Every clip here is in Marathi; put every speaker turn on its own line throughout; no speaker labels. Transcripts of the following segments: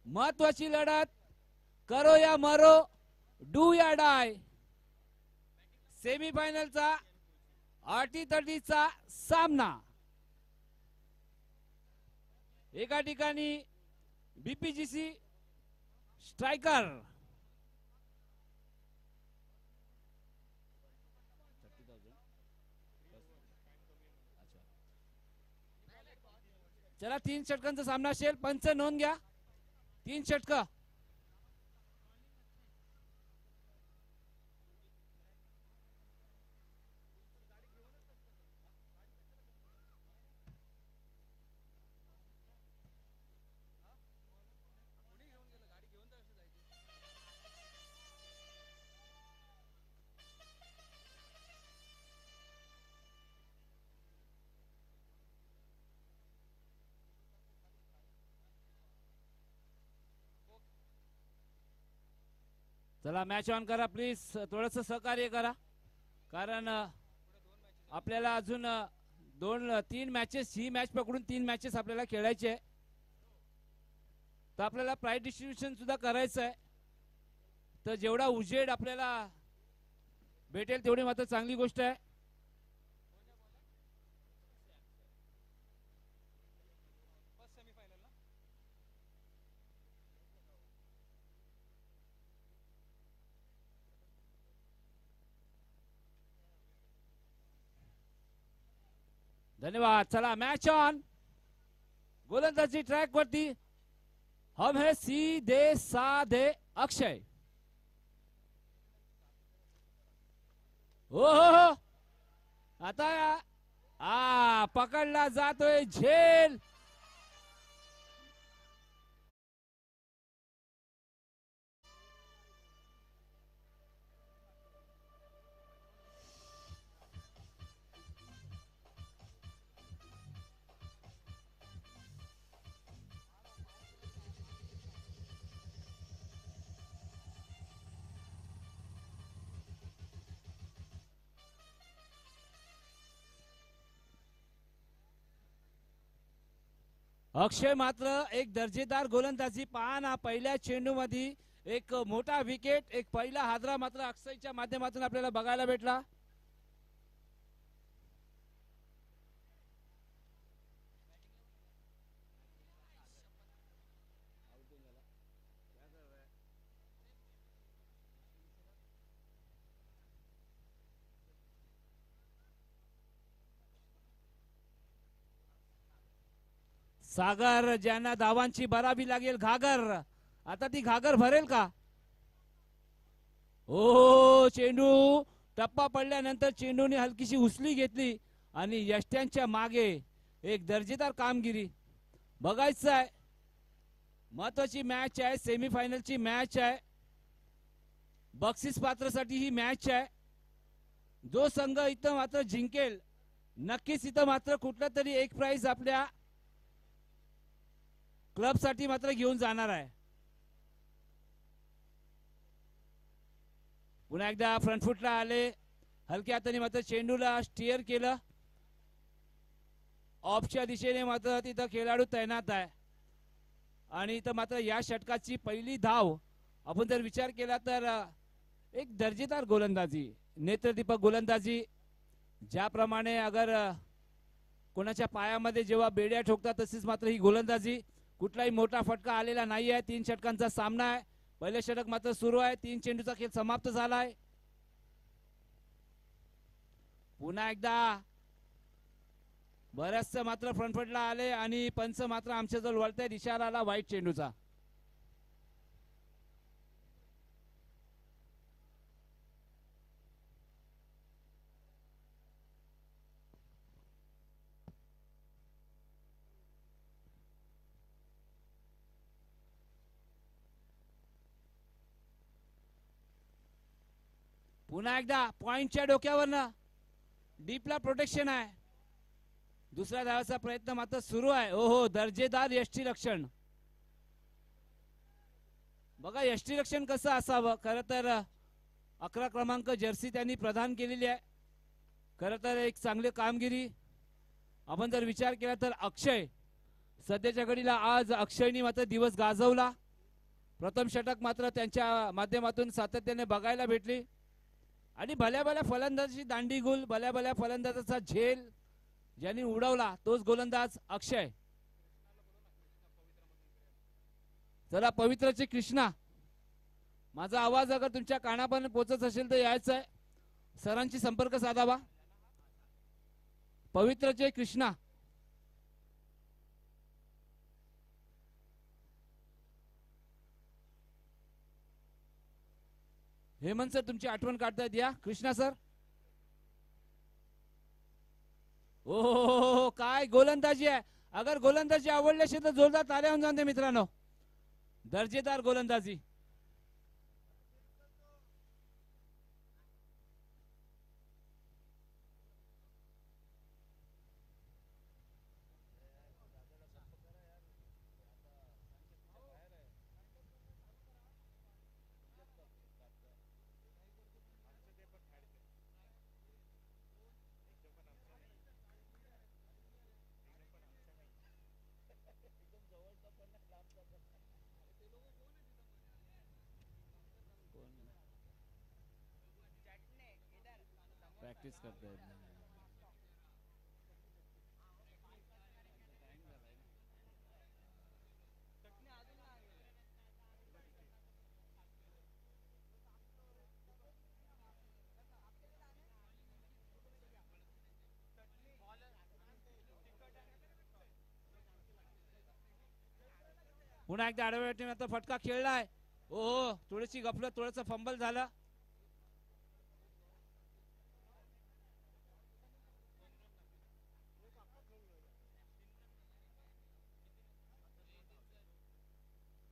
महत्वाची लढत, करो या मरो, डू या डाय, सेमीफायनलचा अटीतटीचा सामना। एका ठिकाणी बीपीजीसी स्ट्रायकर चला 3 षटकांचा सामना असेल। पंच नोंद घ्या, 3 षटक। चला मॅच ऑन करा प्लीज, थोडंसं सहकार्य करा, कारण आपल्याला अजून 2-3 मॅचेस, ही मॅच पकडून 3 मॅचेस आपल्याला खेळायचे आहे। तर आपल्याला प्राइज डिस्ट्रीब्युशन सुद्धा करायचं आहे। तर जेवढा उजेड आपल्याला भेटेल तेवढी मात्र चांगली गोष्ट आहे। धन्यवाद। चला मैच ऑन। गोलंदाजी ट्रैक वरती हम है सीधे साधे अक्षय। ओहो आता पकडला जातोय झेल। अक्षय मात्र एक दर्जेदार गोलंदाजी पाहना। पहिल्या चेंडूमध्ये एक मोठा विकेट, एक पहिला हादरा मात्र अक्षयच्या माध्यमातून आपल्याला बघायला भेटला। सागर ज्यांना धावांची भरावी लागेल, घागर, आता ती घागर भरेल का? ओ चेंडू टप्पा पडल्यानंतर चेंडूने हलकीशी उचली घेतली आणि यष्ट्यांच्या मागे एक दर्जेदार कामगिरी बघायचं आहे। महत्वाची मॅच आहे, सेमीफायनलची मॅच आहे, बक्षीस पात्रसाठी ही मॅच आहे। जो संघ इथं मात्र जिंकेल नक्कीच इथं मात्र कुठला तरी एक प्राइज आपल्या क्लब साठी मात्र घेऊन जाणार आहे। पुन्हा एकदा फ्रंट फुटला आले, हलक्या हाताने मात्र चेंडूला स्टीअर केलं। ऑफच्या दिशेने मात्र तिथं खेळाडू तैनात आहे आणि इथं मात्र या षटकाची पहिली धाव आपण जर विचार केला तर एक दर्जेदार गोलंदाजी, नेत्रदीपक गोलंदाजी। ज्याप्रमाणे अगर कोणाच्या पायामध्ये जेव्हा बेड्या ठोकतात तशीच मात्र ही गोलंदाजी। कुठलाही मोठा फटका आलेला नाही आहे। 3 षटकांचा सामना आहे, पहिले षटक मात्र सुरू आहे, 3 चेंडूचा खेळ समाप्त झालाय। पुन्हा एकदा बऱ्याच मात्र फ्रंटफुटला आले आणि पंच मात्र आमच्या जवळ वळतायत, इशारा आला वाईट चेंडूचा। पुन्हा एकदा पॉइंटच्या डोक्यावरनं डीपला प्रोटेक्शन आहे। दुसऱ्या धावाचा प्रयत्न मात्र सुरू आहे। ओहो दर्जेदार यष्टीरक्षण बघा, यष्टीरक्षण कसं असावं। खरं तर 11 क्रमांक जर्सी त्यांनी प्रदान केलेली आहे। खरं तर एक चांगली कामगिरी आपण जर विचार केला तर अक्षय सध्याच्या घडीला आज अक्षयनी मात्र दिवस गाजवला। प्रथम षटक मात्र त्यांच्या माध्यमातून सातत्याने बघायला भेटली आणि भल्या भल्या फलंदाजी दांडी गुल, भल्या भल्या फलंदाजाचा झेल ज्यांनी उडवला तोच गोलंदाज अक्षय. चला पवित्रचे कृष्णा, माझा आवाज अगर तुमच्या कानापर्यंत पोहोचत असेल तर यायचं आहे, सरांची संपर्क साधावा. पवित्रचे कृष्णा, हेमंत सर तुमची आठवण काढतायत या. कृष्णा सर, ओ काय गोलंदाजी आहे. अगर गोलंदाजी आवडली असेल तर जोरदार ताल्या होऊन जाऊन दे मित्रांनो. दर्जेदार गोलंदाजी. प्रॅक्टिस करतायत. पुन्हा एकदा आडव्या टीम आता फटका खेळलाय. ओ थोडीशी गफलत, थोडंसं फंबल झालं.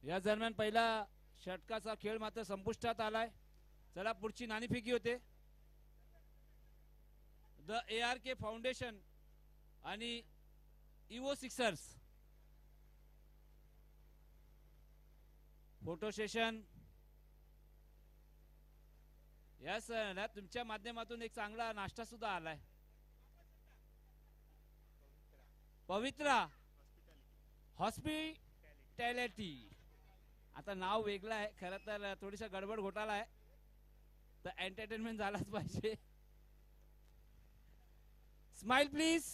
या दरम्यान पहिला षटकाचा खेळ मात्र संपुष्टात आलाय. चला पुढची नाणेफेकी होते. द ARK फाउंडेशन आणि Evo Sixers photo session. Yes, तुमच्या माध्यमातून एक चांगला नाश्ता सुद्धा आलाय. पवित्रा हॉस्पिटॅलिटी, आता नाव वेगळं आहे खरं तर, थोडीसा गडबड घोटाळा आहे तर एंटरटेनमेंट झालाच पाहिजे. Smile please.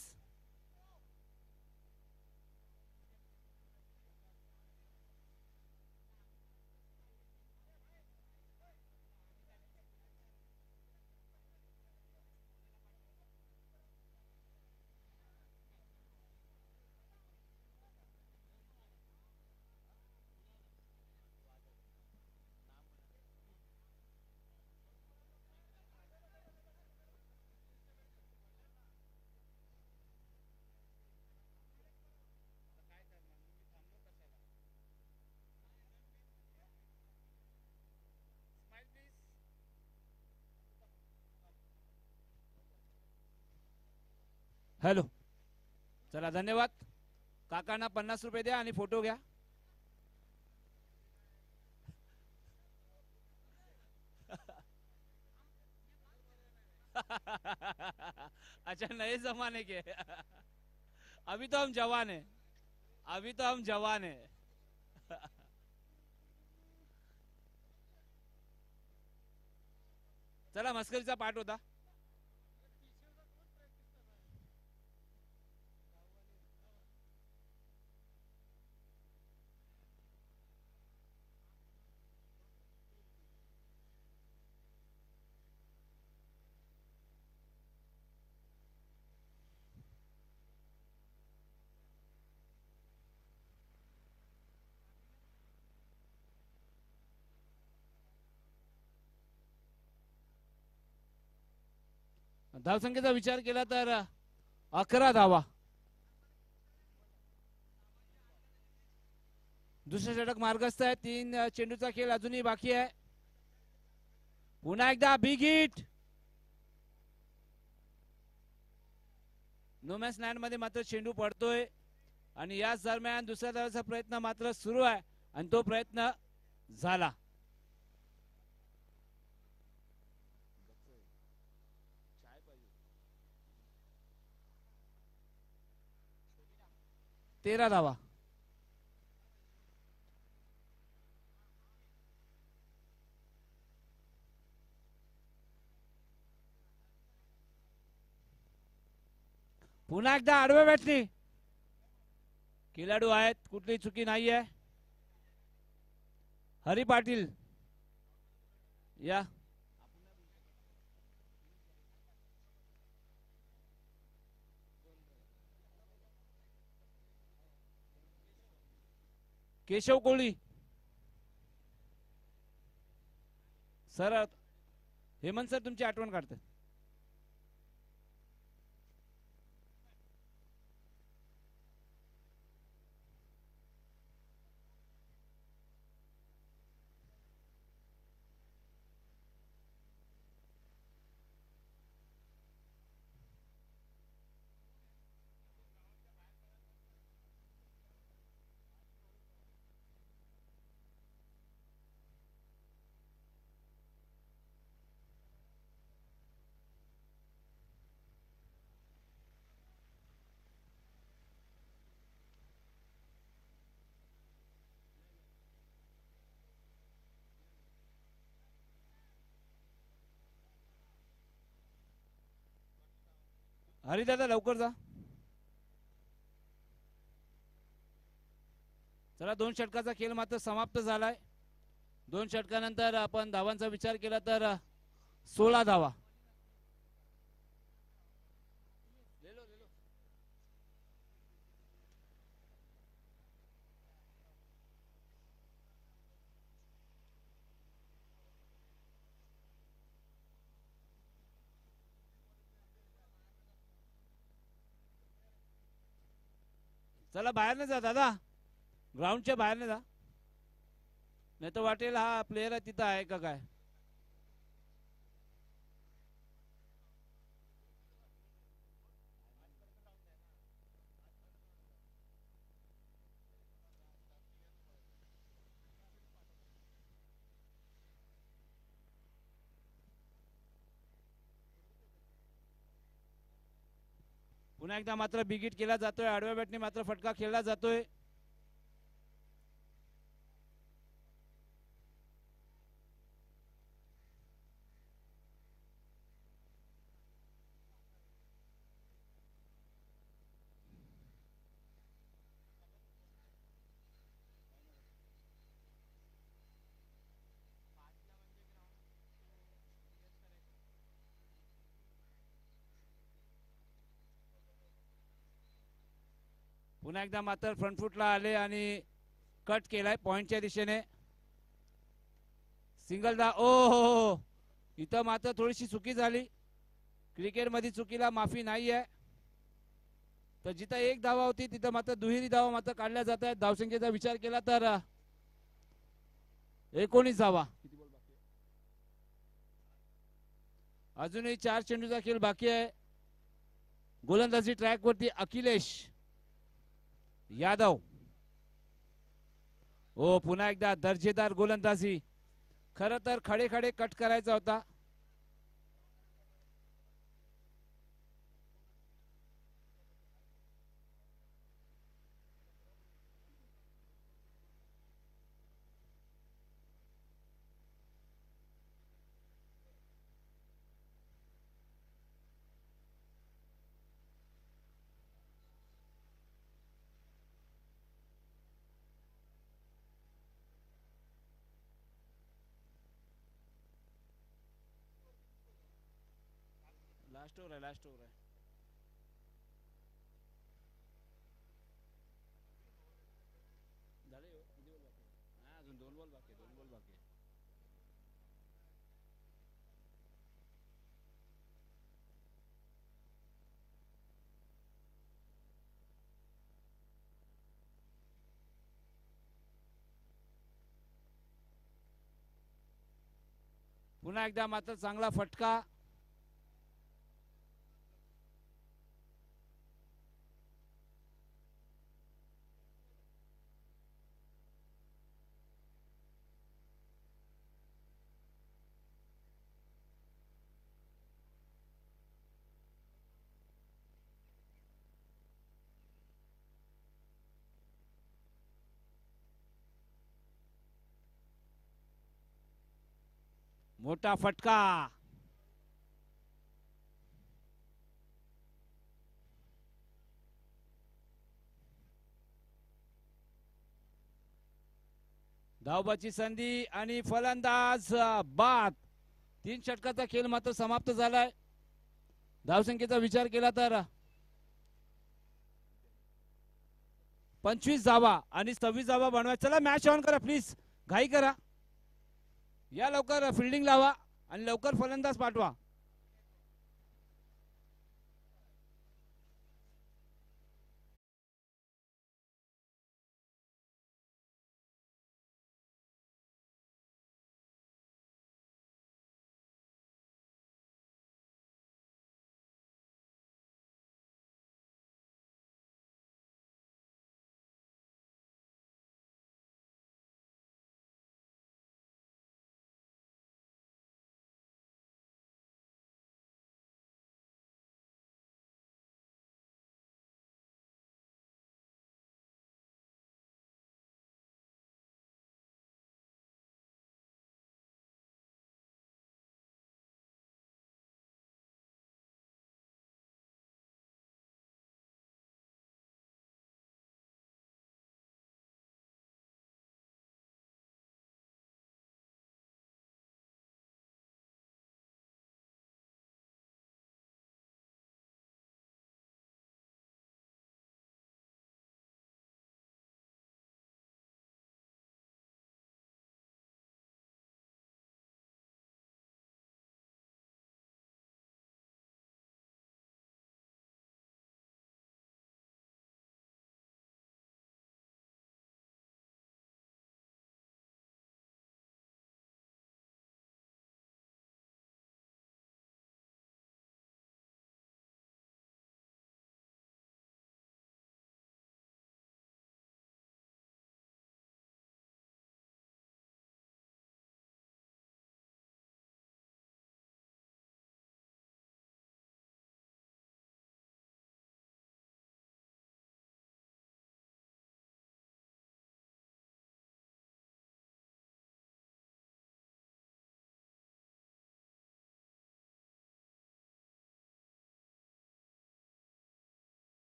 हॅलो, चला धन्यवाद. काकांना 50 रुपये द्या आणि फोटो घ्या. अच्छा, नए जमाने के. अभी तो हम जवान है, अभी तो हम जवान है. चला मस्करीचा पाठ होता. धावसंख्येचा विचार केला तर 11 धावा. दुसरे षटक मार्गस्थ आहे. 3 चेंडूचा खेळ अजूनही बाकी आहे. पुन्हा एकदा big hit. No man's land मध्ये मात्र चेंडू पडतोय आणि याच दरम्यान दुसऱ्या धावाचा प्रयत्न मात्र सुरू आहे आणि तो प्रयत्न झाला. तेरा धावा. पुन्हा एकदा आडव्या बॅटनी खेळाडू आहेत, कुठली चुकी नाहीये. हरी पाटील या. केशव कोळी सर, हेमंत सर तुमची आठवण काढतात. हरिदादा लवकर जा. चला, 2 षटकाचा खेळ मात्र समाप्त झालाय. 2 षटकानंतर आपण धावांचा विचार केला तर 16 धावा. चला, बाहेर नाही जा दादा, ग्राउंडच्या बाहेर नाही जा, नाही तर वाटेल हा प्लेयर तिथं आहे का काय. पुन्हा एकदा मात्र बिगिट केला जातोय. आडव्या बॅटने मात्र फटका खेळला जातोय. पुन्हा एकदा मात्र फ्रंट फुटला आले आणि कट केलाय पॉइंटच्या दिशेने. सिंगल दा. ओ हो, इथं मात्र थोडीशी चुकी झाली. क्रिकेटमध्ये चुकीला माफी नाही आहे. तर जिथं 1 धावा होती तिथं मात्र दुहेरी धावा मात्र काढल्या जात आहेत. धावसंख्येचा विचार केला तर 19 धावा. अजूनही 4 चेंडूचा खेळ बाकी आहे. गोलंदाजी ट्रॅक वरती अखिलेश यादव. हो, पुन्हा एकदा दर्जेदार गोलंदाजी. खरं तर खडे खडे कट करायचा होता. लास्ट ओव्हर आहे, लास्ट ओव्हर आहे. झाले हो, किती बॉल बाकी आहे? हा, अजून 2 बॉल बाकी आहे, 2 बॉल बाकी आहे. पुन्हा एकदा मात्र चांगला फटका. मोठा फटका. धावबाची संधी आणि फलंदाज बाद. 3 षटकाचा खेळ मात्र समाप्त झालाय. धावसंख्येचा विचार केला तर 25 धावा आणि 26 धावा बनवायचा. चला मॅच ऑन करा प्लीज, घाई करा, या लवकर फिल्डिंग लावा आणि लवकर फलंदाज पाठवा.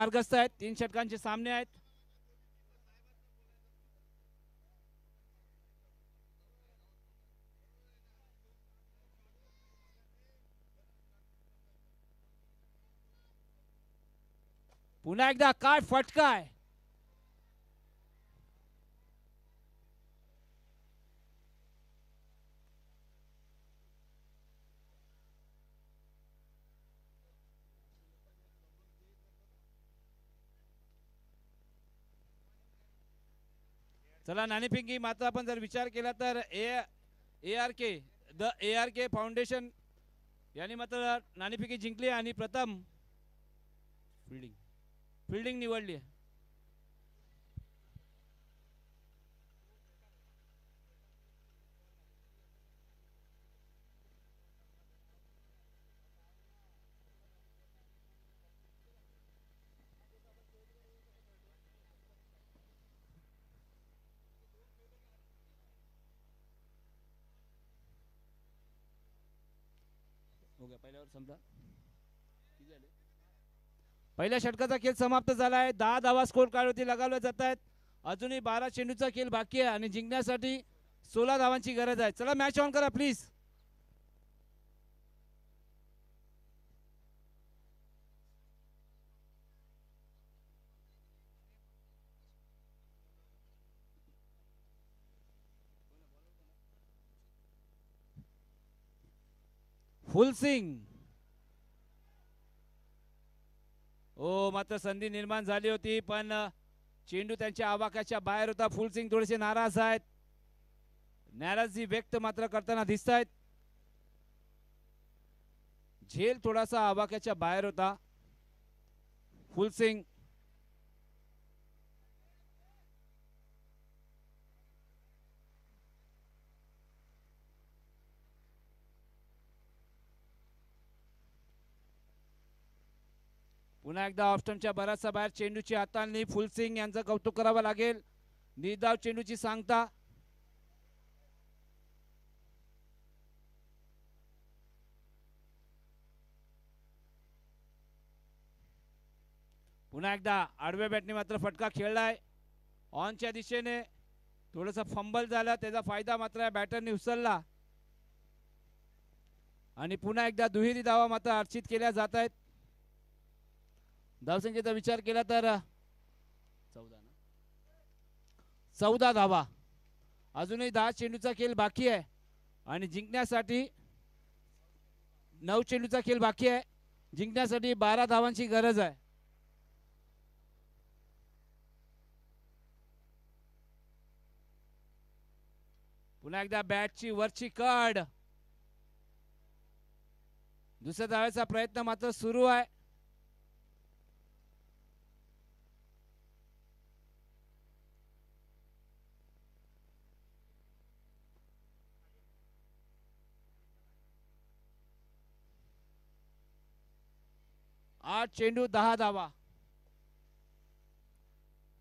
मार्गस्थ आहेत. 3 षटकांचे सामने आहेत. पुन्हा एकदा काय फटका आहे. चला नाणेफेकी मात्र आपण जर विचार केला तर ARK द ARK फाउंडेशन यांनी मात्र नाणेफेकी जिंकली आणि प्रथम फिल्डिंग निवडली. पहिल्यावर समजा पहिल्या षटकाचा खेळ समाप्त झाला आहे. 10 धावा स्कोर कार्डवरती लगावल्या जात आहेत. अजूनही 12 चेंडूचा खेळ बाकी आहे आणि जिंकण्यासाठी 16 धावांची गरज आहे. चला मॅच ऑन करा प्लीज. फुल सिंग ओ मात्र संधी निर्माण झाली होती पण चेंडू त्यांच्या आवाक्याच्या बाहेर होता. फुल सिंग थोडेसे नाराज आहेत. नाराजी व्यक्त मात्र करताना दिसत आहेत. झेल थोडासा आवाक्याच्या बाहेर होता. फुल सिंग पुन्हा एकदा ऑप्शनच्या बराचसा बाहेर चेंडूची हाताळणी. फुलसिंग यांचं कौतुक करावं लागेल. निर्धाव चेंडूची सांगता. पुन्हा एकदा आडव्या बॅटने मात्र फटका खेळलाय. ऑनच्या दिशेने थोडंसं फंबल झाला, त्याचा फायदा मात्र या बॅटरने उचलला आणि पुन्हा एकदा दुहेरी धावा मात्र अर्चित केल्या जात आहेत. धावसंख्येचा विचार केला तर 14 धावा. अजूनही 10 चेंडूचा खेळ बाकी आहे आणि जिंकण्यासाठी 9 चेंडूचा खेळ बाकी आहे. जिंकण्यासाठी 12 धावांची गरज आहे. पुन्हा एकदा बॅटची वरची कड. दुसऱ्या धावेचा प्रयत्न मात्र सुरू आहे. आठ चेंडू 10 धावा.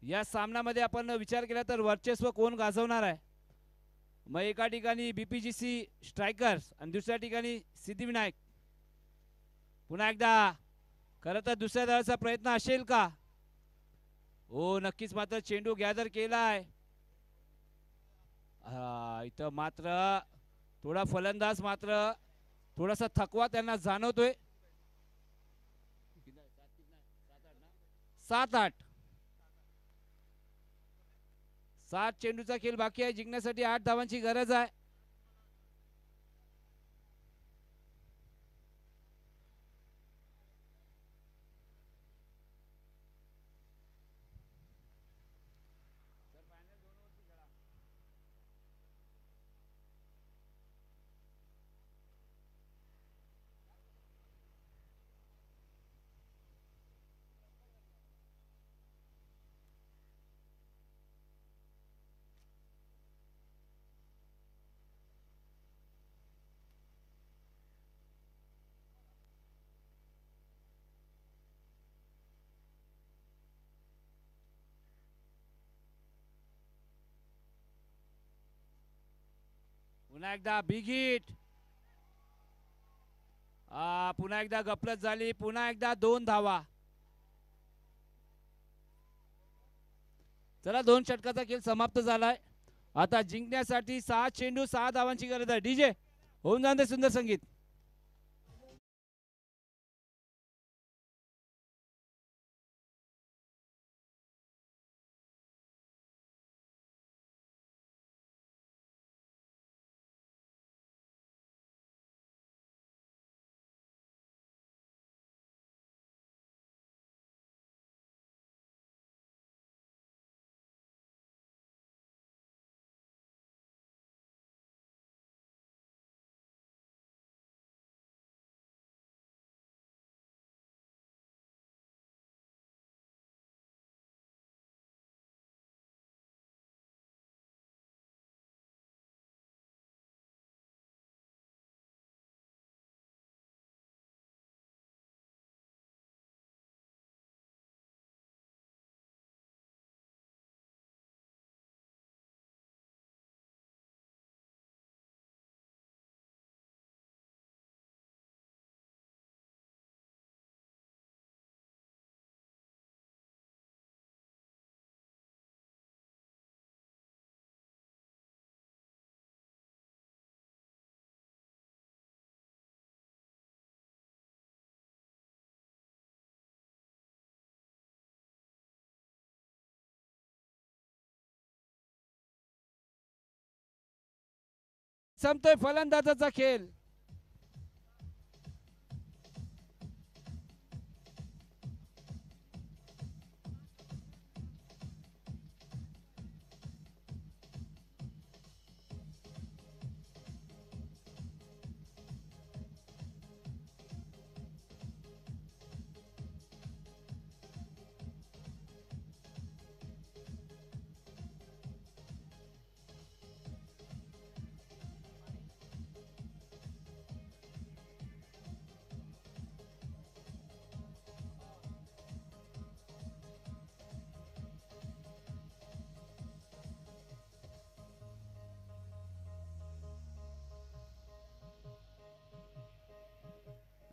या सामन्यामध्ये आपण विचार केला तर वर्चस्व कोण गाजवणार आहे. मग एका ठिकाणी BPGC स्ट्रायकर्स आणि दुसऱ्या ठिकाणी सिद्धिविनायक. पुन्हा एकदा खरं तर दुसऱ्या धावाचा प्रयत्न असेल का. हो नक्कीच मात्र चेंडू गॅदर केलाय. इथं मात्र थोडा फलंदाज मात्र थोडासा थकवा त्यांना जाणवतोय. 7-8 7 चेंडूचा खेळ बाकी आहे. जिंकण्यासाठी 8 धावांची गरज आहे. पुन्हा एकदा बिग हिट. पुन्हा एकदा गपलत झाली. पुन्हा एकदा 2 धावा. चला 2 षटकाचा खेळ समाप्त झालाय. आता जिंकण्यासाठी 6 चेंडू 6 धावांची गरज आहे. डीजे होऊन जाते सुंदर संगीत. संपतोय फलंदाजाचा खेळ.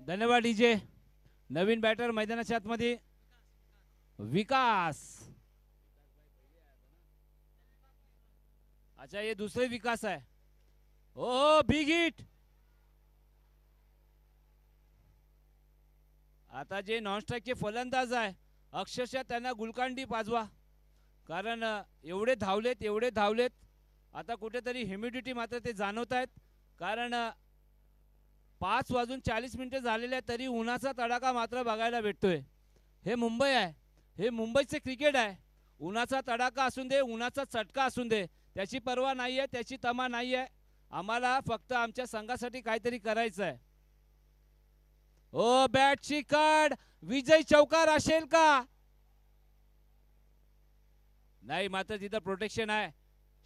धन्यवाद डीजे. नवीन बॅटर मैदानाच्या आतमध्ये विकास. अच्छा ये दुसरे विकास आहे. हो बिग हिट. आता जे नॉन स्ट्राईकचे फलंदाज आहे अक्षरशः त्यांना गुलकांडी पाजवा. कारण एवढे धावलेत. आता कुठेतरी ह्युमिडिटी मात्र ते जाणवत आहेत. कारण 5:40 झालेले आहे तरी उन्हाचा तडाखा मात्र बघायला भेटतोय. हे मुंबई आहे. हे मुंबईचे क्रिकेट आहे. उन्हाचा तडाखा असून दे, उन्हाचा चटका असून दे, त्याची पर्वा नाही आहे, त्याची तमा नाही आहे. आम्हाला फक्त आमच्या संघासाठी काहीतरी करायचं आहे. ओ बॅटची कड. विजय चौकार असेल का? नाही, मात्र तिथं प्रोटेक्शन आहे.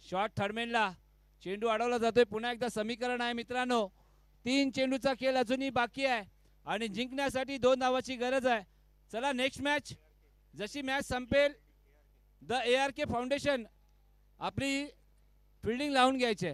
शॉट थर्डमॅनला चेंडू अडवला जातोय. पुन्हा एकदा समीकरण आहे मित्रांनो. 3 चेंडूचा खेळ अजूनही बाकी आहे आणि जिंकण्यासाठी 2 धावाची गरज आहे. चला नेक्स्ट मॅच. जशी मॅच संपेल द ARK फाउंडेशन आपली फिल्डिंग लावून घ्यायची.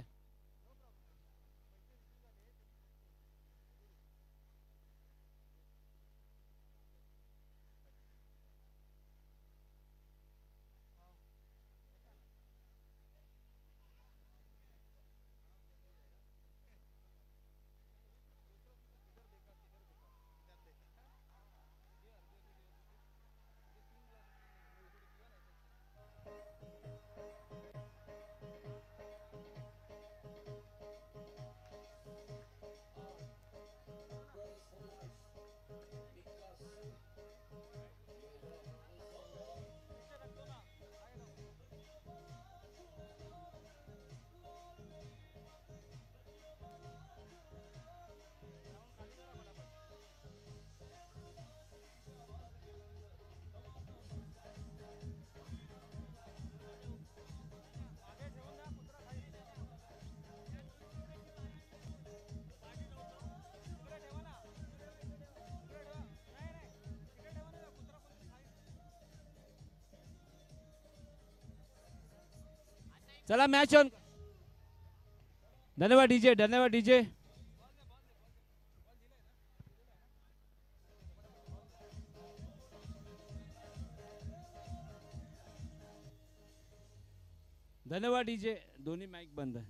चला मॅच ऑन. धन्यवाद डीजे. धन्यवाद डीजे. दोन्ही माईक बंद.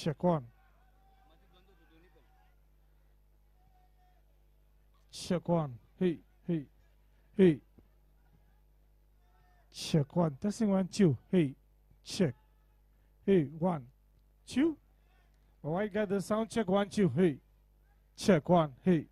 Check one. Check one. Hey, hey, hey. Check one. Testing 1, 2. Hey, check. Hey, 1, 2. All right, got the sound check 1, 2. Hey, check 1. Hey.